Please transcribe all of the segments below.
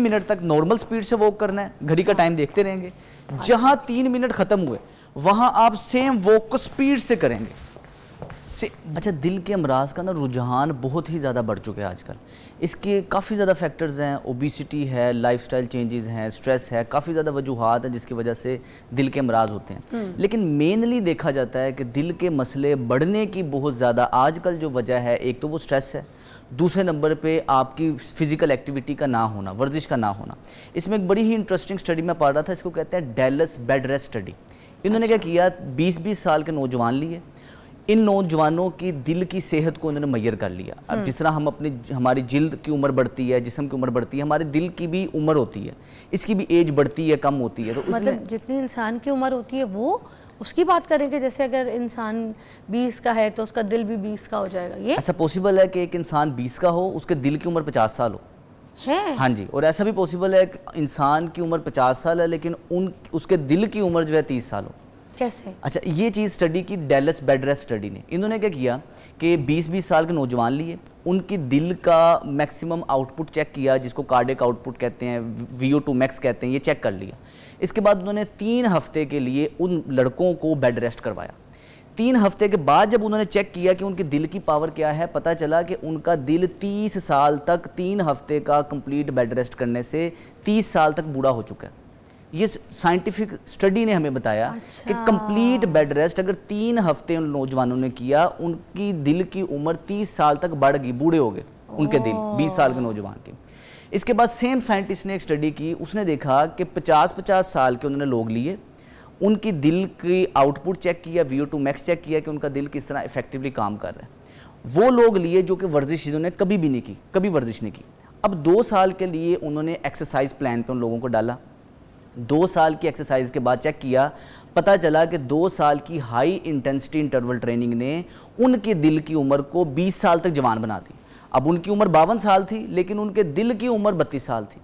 Minute तक normal speed से walk करना है, घड़ी का टाइम देखते रहेंगे। जहां 3 मिनट खत्म हुए वहां आप सेम वॉक को स्पीड से करेंगे। अच्छा, दिल के अमराज का ना रुझान बहुत ही ज़्यादा बढ़ चुके हैं आजकल। इसके काफ़ी ज़्यादा फैक्टर्स हैं, ओबिसिटी है, लाइफस्टाइल चेंजेस हैं, स्ट्रेस है, काफ़ी ज़्यादा वजूहात हैं जिसकी वजह से दिल के अमराज होते हैं। लेकिन मेनली देखा जाता है कि दिल के मसले बढ़ने की बहुत ज़्यादा आजकल जो वजह है, एक तो वो स्ट्रेस है, दूसरे नंबर पे आपकी फ़िज़िकल एक्टिविटी का ना होना, वर्जिश का ना होना। इसमें एक बड़ी ही इंटरेस्टिंग स्टडी मैं पढ़ रहा था, इसको कहते हैं डैलस बेड रेस्ट स्टडी। इन्होंने क्या किया, 20-20 साल के नौजवान लिए, इन नौजवानों की दिल की सेहत को उन्होंने मैयर कर लिया। अब जिस तरह हमारी जिल्द की उम्र बढ़ती है, जिस्म की उम्र बढ़ती है, हमारे दिल की भी उम्र होती है, इसकी भी एज बढ़ती है, कम होती है। तो मतलब जितनी इंसान की उम्र होती है वो उसकी बात करेंगे, जैसे अगर इंसान 20 का है तो उसका दिल भी 20 का हो जाएगा। ये ऐसा पॉसिबल है कि एक इंसान 20 का हो, उसके दिल की उम्र 50 साल हो है? हाँ जी। और ऐसा भी पॉसिबल है कि इंसान की उम्र 50 साल है लेकिन उसके दिल की उम्र जो है 30 साल हो। कैसे? अच्छा, ये चीज़ स्टडी की डैलस बेड रेस्ट स्टडी ने। इन्होंने क्या किया कि 20-20 साल के नौजवान लिए, उनकी दिल का मैक्सिमम आउटपुट चेक किया, जिसको कार्डियक आउटपुट कहते हैं, VO2 मैक्स कहते हैं, ये चेक कर लिया। इसके बाद उन्होंने 3 हफ्ते के लिए उन लड़कों को बेड रेस्ट करवाया। 3 हफ्ते के बाद जब उन्होंने चेक किया कि उनके दिल की पावर क्या है, पता चला कि उनका दिल 30 साल तक 3 हफ्ते का कंप्लीट बेड रेस्ट करने से 30 साल तक बूढ़ा हो चुका है। ये साइंटिफिक स्टडी ने हमें बताया कि कंप्लीट बेड रेस्ट अगर 3 हफ्ते उन नौजवानों ने किया, उनकी दिल की उम्र 30 साल तक बढ़ गई, बूढ़े हो गए उनके दिल, 20 साल के नौजवान के। इसके बाद सेम साइंटिस्ट ने एक स्टडी की, उसने देखा कि 50-50 साल के उन्होंने लोग लिए, उनकी दिल की आउटपुट चेक किया, VO2 मैक्स चेक किया कि उनका दिल किस तरह इफेक्टिवली काम कर रहा है। वो लोग लिए जो कि वर्जिश इन्होंने कभी भी नहीं की, कभी वर्जिश नहीं की। अब 2 साल के लिए उन्होंने एक्सरसाइज प्लान पे उन लोगों को डाला। 2 साल की एक्सरसाइज के बाद चेक किया, पता चला कि 2 साल की हाई इंटेंसिटी इंटरवल ट्रेनिंग ने उनके दिल की उम्र को 20 साल तक जवान बना दी। अब उनकी उम्र 52 साल थी लेकिन उनके दिल की उम्र 32 साल थी।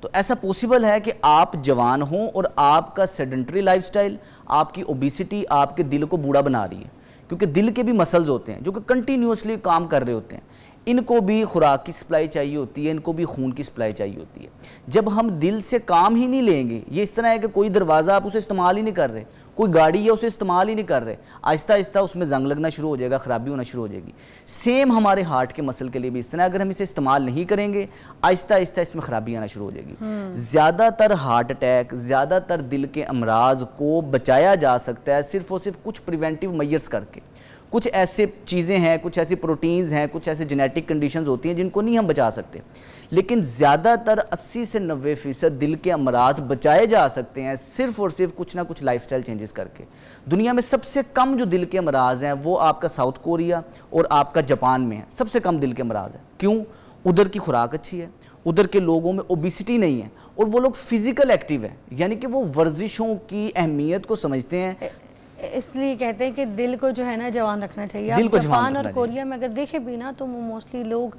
तो ऐसा पॉसिबल है कि आप जवान हों और आपका सेडेंटरी लाइफस्टाइल, आपकी ओबिसिटी आपके दिल को बूढ़ा बना रही है, क्योंकि दिल के भी मसल्स होते हैं जो कि कंटिन्यूसली काम कर रहे होते हैं। इनको भी खुराक की सप्लाई चाहिए होती है, इनको भी खून की सप्लाई चाहिए होती है। जब हम दिल से काम ही नहीं लेंगे, ये इस तरह है कि कोई दरवाज़ा आप उसे इस्तेमाल ही नहीं कर रहे, कोई गाड़ी है उसे इस्तेमाल ही नहीं कर रहे, आहिस्ता आहिस्ता उसमें जंग लगना शुरू हो जाएगा, ख़राबी होना शुरू हो जाएगी। सेम हमारे हार्ट के मसल के लिए भी इस तरह, अगर हम इसे इस्तेमाल नहीं करेंगे, आहिस्ता आहिस्ता इसमें ख़राबी आना शुरू हो जाएगी। ज़्यादातर हार्ट अटैक, ज़्यादातर दिल के अमराज को बचाया जा सकता है सिर्फ और सिर्फ कुछ प्रिवेंटिव मेजर्स करके। कुछ ऐसे चीज़ें हैं, कुछ ऐसी प्रोटीन्स हैं, कुछ ऐसे जेनेटिक कंडीशंस होती हैं जिनको नहीं हम बचा सकते, लेकिन ज़्यादातर 80 से 90% दिल के अमराज बचाए जा सकते हैं सिर्फ और सिर्फ कुछ ना कुछ लाइफस्टाइल चेंजेस करके। दुनिया में सबसे कम जो दिल के अमराज हैं वो आपका साउथ कोरिया और आपका जापान में है, सबसे कम दिल के अमराज है। क्यों? उधर की खुराक अच्छी है, उधर के लोगों में ओबिसिटी नहीं है और वो लोग फिजिकल एक्टिव है, यानी कि वो वर्जिशों की अहमियत को समझते हैं। इसलिए कहते हैं कि दिल को जो है ना जवान रखना चाहिए। दिल को जापान और कोरिया में अगर देखे भी ना तो मोस्टली लोग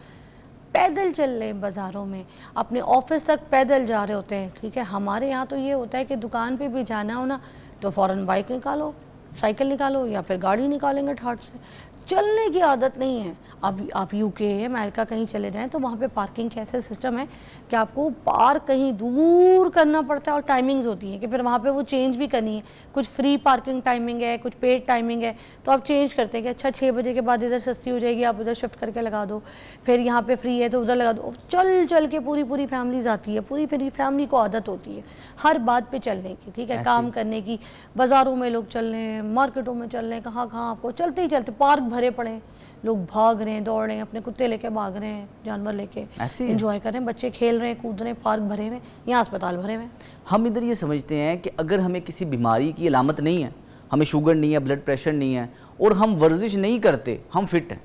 पैदल चल रहे हैं, बाज़ारों में अपने ऑफिस तक पैदल जा रहे होते हैं। ठीक है, हमारे यहाँ तो ये होता है कि दुकान पे भी जाना हो ना तो फ़ौरन बाइक निकालो, साइकिल निकालो या फिर गाड़ी निकालेंगे ठाट से। चलने की आदत नहीं है। अब आप UK अमेरिका कहीं चले जाएं तो वहाँ पे पार्किंग का ऐसा सिस्टम है कि आपको पार्क कहीं दूर करना पड़ता है और टाइमिंग्स होती हैं कि फिर वहाँ पे वो चेंज भी करनी है। कुछ फ्री पार्किंग टाइमिंग है, कुछ पेड टाइमिंग है, तो आप चेंज करते हैं कि अच्छा 6 बजे के बाद इधर सस्ती हो जाएगी, आप उधर शिफ्ट करके लगा दो, फिर यहाँ पे फ्री है तो उधर लगा दो। चल चल के पूरी फैमिलीज आती है, पूरी फैमिली को आदत होती है हर बात पर चलने की। ठीक है, काम करने की, बाज़ारों में लोग चल रहे हैं, मार्केटों में चल रहे हैं, कहाँ आपको चलते ही चलते पार्क भरे पड़े, लोग भाग रहे हैं, दौड़ रहे हैं, अपने कुत्ते लेके भाग रहे हैं, जानवर लेके एंजॉय कर रहे हैं, बच्चे खेल रहे हैं, कूद रहे हैं, पार्क भरे हुए, यहाँ अस्पताल भरे हुए। हम इधर ये समझते हैं कि अगर हमें किसी बीमारी की अलामत नहीं है, हमें शुगर नहीं है, ब्लड प्रेशर नहीं है और हम वर्जिश नहीं करते, हम फिट हैं।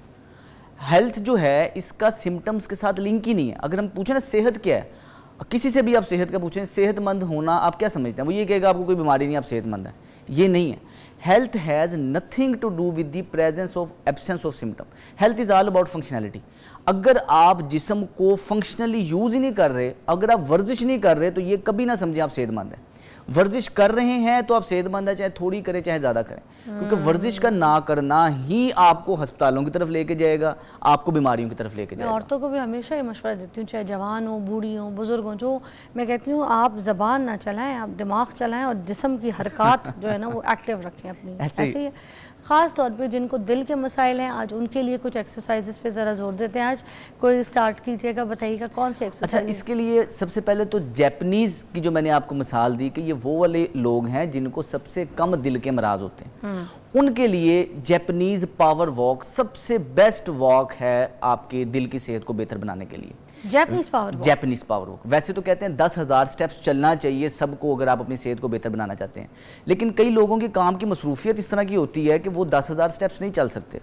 हेल्थ जो है इसका सिम्टम्स के साथ लिंक ही नहीं है। अगर हम पूछें ना सेहत क्या है, किसी से भी आप सेहत का पूछें, सेहतमंद होना आप क्या समझते हैं, वो ये कहेगा आपको कोई बीमारी नहीं, आप सेहतमंद हैं। ये नहीं है। Health has nothing to do with the presence of absence of symptom. Health is all about functionality. अगर आप जिस्म को फंक्शनली यूज़ ही नहीं कर रहे, अगर आप वर्जिश नहीं कर रहे, तो ये कभी ना समझें आप सेहतमंद हैं। वर्जिश कर रहे हैं तो आप सेहतमंद है, चाहे थोड़ी करें चाहे ज़्यादा करें, क्योंकि वर्जिश का ना करना ही आपको अस्पतालों की तरफ लेके जाएगा, आपको बीमारियों की तरफ लेके जाएगा। औरतों को भी हमेशा ये मशवरा देती हूँ, चाहे जवान हो, बूढ़ी हो, बुजुर्ग हो, जो मैं कहती हूँ आप ज़बान ना चलाएं, आप दिमाग चलाएं और जिस्म की हरकत जो है ना वो एक्टिव रखें अपनी। ऐसे ही ख़ास तौर पे जिनको दिल के मसाइल हैं, आज उनके लिए कुछ एक्सरसाइजेस पे ज़रा जोर देते हैं। आज कोई स्टार्ट कीजिएगा, बताइएगा कौन सी एक्सरसाइज? अच्छा, इसके लिए सबसे पहले तो जैपनीज़ की जो मैंने आपको मिसाल दी कि ये वो वाले लोग हैं जिनको सबसे कम दिल के मराज होते हैं, उनके लिए जैपनीज़ पावर वॉक सबसे बेस्ट वॉक है आपके दिल की सेहत को बेहतर बनाने के लिए। Japanese power walk? Japanese power walk. वैसे तो कहते हैं 10,000 स्टेप्स चलना चाहिए सबको अगर आप अपनी सेहत को बेहतर बनाना चाहते हैं, लेकिन कई लोगों के काम की मसरूफियत इस तरह की होती है कि वो 10,000 स्टेप्स नहीं चल सकते।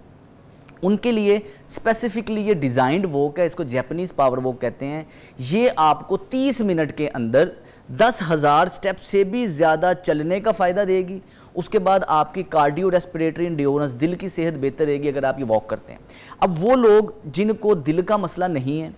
उनके लिए स्पेसिफिकली ये डिज़ाइंड वॉक है, इसको जैपनीज़ पावर वॉक कहते हैं। ये आपको 30 मिनट के अंदर 10,000 स्टेप से भी ज़्यादा चलने का फ़ायदा देगी। उसके बाद आपकी कार्डियो रेस्पिरेटरी एंड्योरेंस, दिल की सेहत बेहतर रहेगी अगर आप ये वॉक करते हैं। अब वो लोग जिनको दिल का मसला नहीं है,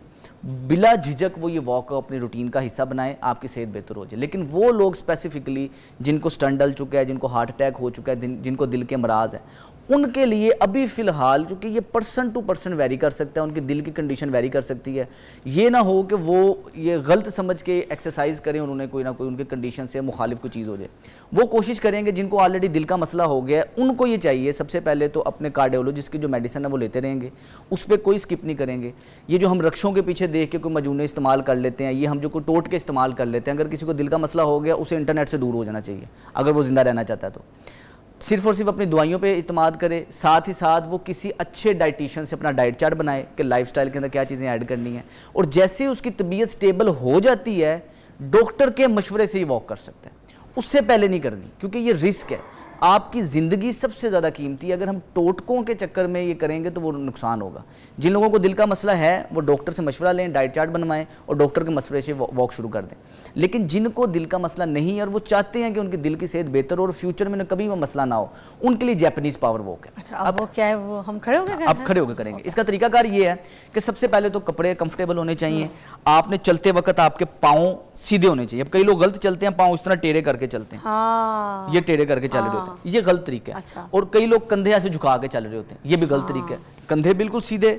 बिला झिझक वो ये वॉक अपने रूटीन का हिस्सा बनाएं, आपकी सेहत बेहतर हो जाए। लेकिन वो लोग स्पेसिफिकली जिनको स्टंट डल चुका है, जिनको हार्ट अटैक हो चुका है, जिनको दिल के मराज है, उनके लिए अभी फ़िलहाल, क्योंकि ये पर्सन टू पर्सन वेरी कर सकता है, उनकी दिल की कंडीशन वेरी कर सकती है, ये ना हो कि वो ये गलत समझ के एक्सरसाइज करें, उन्होंने कोई ना कोई उनके कंडीशन से मुखालिफ कोई चीज़ हो जाए। वो कोशिश करेंगे जिनको ऑलरेडी दिल का मसला हो गया है, उनको ये चाहिए सबसे पहले तो अपने कार्डियोलॉजिस्ट की जो मेडिसिन है वो लेते रहेंगे, उस पर कोई स्किप नहीं करेंगे। ये जो हम रक्षों के पीछे देख के कोई मजूने इस्तेमाल कर लेते हैं, ये हम जो कोई टोट के इस्तेमाल कर लेते हैं, अगर किसी को दिल का मसला हो गया उसे इंटरनेट से दूर हो जाना चाहिए अगर वो ज़िंदा रहना चाहता है। तो सिर्फ और सिर्फ अपनी दवाइयों पे इत्मीनाद करे, साथ ही साथ वो किसी अच्छे डाइटिशियन से अपना डाइट चार्ट बनाए कि लाइफस्टाइल के अंदर क्या चीज़ें ऐड करनी है, और जैसे उसकी तबीयत स्टेबल हो जाती है डॉक्टर के मशवरे से ही वॉक कर सकता है, उससे पहले नहीं करनी, क्योंकि ये रिस्क है। आपकी ज़िंदगी सबसे ज़्यादा कीमती है, अगर हम टोटकों के चक्कर में ये करेंगे तो वो नुकसान होगा। जिन लोगों को दिल का मसला है वो डॉक्टर से मशवरा लें, डाइट चार्ट बनवाएं और डॉक्टर के मशवरे से वॉक शुरू कर दें। लेकिन जिनको दिल का मसला नहीं है और वो चाहते हैं कि उनकी दिल की सेहत बेहतर हो और फ्यूचर में कभी वो मसला ना हो, उनके लिए जैपनीज़ पावर वॉक है। अच्छा, अब वो क्या है, वो हम खड़े होकर अब खड़े होकर करेंगे। इसका तरीकाकार ये है कि सबसे पहले तो कपड़े कंफर्टेबल होने चाहिए, आपने चलते वक्त आपके पाँव सीधे होने चाहिए। अब कई लोग गलत चलते हैं, पाँव इस तरह टेढ़े करके चलते हैं, ये टेढ़े करके चल रहे होते हैं, ये गलत तरीका है। अच्छा। और कई लोग कंधे ऐसे झुका के चल रहे होते हैं, ये भी गलत तरीका है। कंधे बिल्कुल सीधे,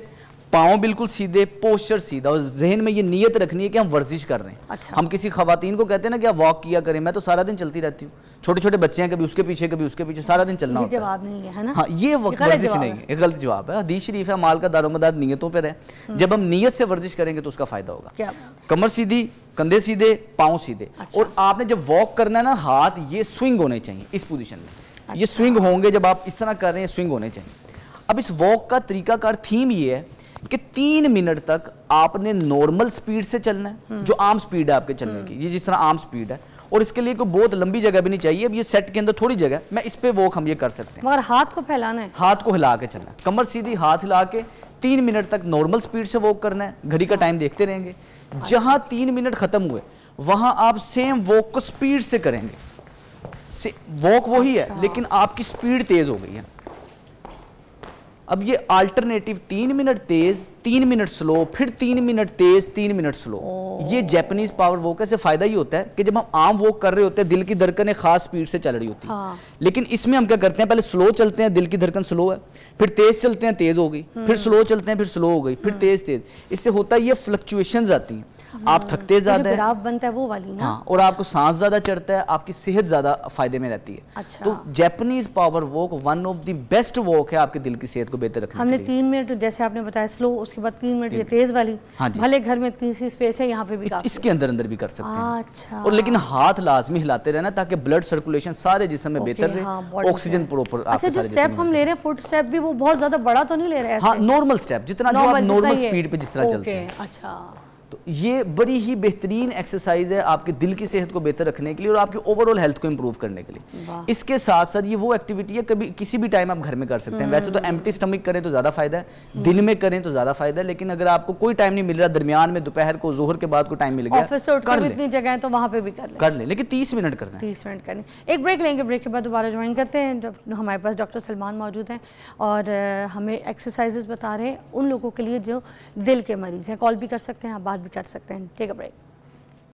पाँव बिल्कुल सीधे, पोस्चर सीधा, और जहन में ये नीयत रखनी है कि हम वर्जिश कर रहे हैं। अच्छा। हम किसी खवातीन को कहते हैं ना कि आप वॉक किया करें, मैं तो सारा दिन चलती रहती हूँ, छोटे छोटे बच्चे हैं, कभी उसके पीछे कभी उसके पीछे, सारा दिन चलना होता है। जवाब नहीं है ना? हाँ, ये वर्जिश नहीं है, ये गलत जवाब है। हदीस शरीफ है, माल का दारोमदार नीयतों पर है। जब हम नीयत से वर्जिश करेंगे तो उसका फायदा होगा। कमर सीधी, कंधे सीधे, पाँव सीधे। और आपने जब वॉक करना है ना, हाथ ये स्विंग होने चाहिए इस पोजीशन में। ये स्विंग होंगे जब आप इस तरह कर रहे हैं, स्विंग होने चाहिए। अब इस वॉक का तरीकाकार थीम ये है कि 3 मिनट तक आपने नॉर्मल स्पीड से चलना है, जो आम स्पीड है आपके चलने की, ये जिस तरह आम स्पीड है, और इसके लिए कोई बहुत लंबी जगह भी नहीं चाहिए। अब ये सेट के अंदर थोड़ी जगह, मैं इस पे वॉक हम ये कर सकते हैं, मगर हाथ को फैलाना है, हाथ को हिला के चलना है, कमर सीधी, हाथ हिला के 3 मिनट तक नॉर्मल स्पीड से वॉक करना है। घड़ी का टाइम देखते रहेंगे, जहां 3 मिनट खत्म हुए वहां आप सेम वॉक को स्पीड से करेंगे। वॉक वही है लेकिन आपकी स्पीड तेज हो गई है। अब ये अल्टरनेटिव 3 मिनट तेज, 3 मिनट स्लो, फिर 3 मिनट तेज, 3 मिनट स्लो, ये जैपनीज पावर वॉक है। से फायदा ये होता है कि जब हम आम वॉक कर रहे होते हैं, दिल की धड़कनें खास स्पीड से चल रही होती है। लेकिन इसमें हम क्या करते हैं, पहले स्लो चलते हैं, दिल की धड़कन स्लो है, फिर तेज चलते हैं, तेज हो गई, फिर स्लो चलते हैं, फिर स्लो हो गई, फिर तेज तेज। इससे होता है ये फ्लक्चुएशंस आती हैं, आप थकते ज्यादा है, ग्राफ बनता है वो वाली ना। हाँ, और आपको सांस ज्यादा चढ़ता है, आपकी सेहत ज्यादा फायदे में रहती है। अच्छा। तो Japanese power walk one of the best walk है आपके दिल की सेहत को बेहतर रखने हमने के लिए। 3 मिनट जैसे आपने बताया स्लो, उसके बाद 3 मिनट ये तेज वाली। हाँ जी। भले घर में तीसरी स्पेस है, यहाँ पे भी इसके अंदर अंदर भी कर सकते हैं। अच्छा। और लेकिन हाथ लाजमी हिलाते रहना ताकि ब्लड सर्कुलेशन सारे जिस्म में बेहतर रहे, ऑक्सीजन प्रॉपर। अच्छा, जो स्टेप हम ले रहे हैं फुट स्टेप भी वो बहुत ज्यादा बड़ा तो नहीं ले रहे हैं? हाँ, नॉर्मल स्टेप, जितना जो आप नॉर्मल स्पीड पे जिस तरह चलते हैं। अच्छा, तो ये बड़ी ही बेहतरीन एक्सरसाइज है आपके दिल की सेहत को बेहतर रखने के लिए और आपकी ओवरऑल हेल्थ को इंप्रूव करने के लिए। इसके साथ साथ ये वो एक्टिविटी है कभी किसी भी टाइम आप घर में कर सकते हैं। वैसे तो एम्प्टी स्टमक करें तो ज़्यादा फायदा है, दिन में करें तो ज़्यादा फायदा है, लेकिन अगर आपको कोई टाइम नहीं मिल रहा, दरमियान में दोपहर को, जोहर के बाद को टाइम मिल गया, कर ले, इतनी जगह है तो वहाँ पे भी कर ले, लेकिन 30 मिनट करना है। 30 मिनट करनी। एक ब्रेक लेंगे, ब्रेक के बाद दोबारा ज्वाइन करते हैं। हमारे पास डॉक्टर सलमान मौजूद हैं और हमें एक्सरसाइजेज बता रहे हैं उन लोगों के लिए जो दिल के मरीज़ हैं। कॉल भी कर सकते हैं, आप बात भी कर सकते हैं। Take a break.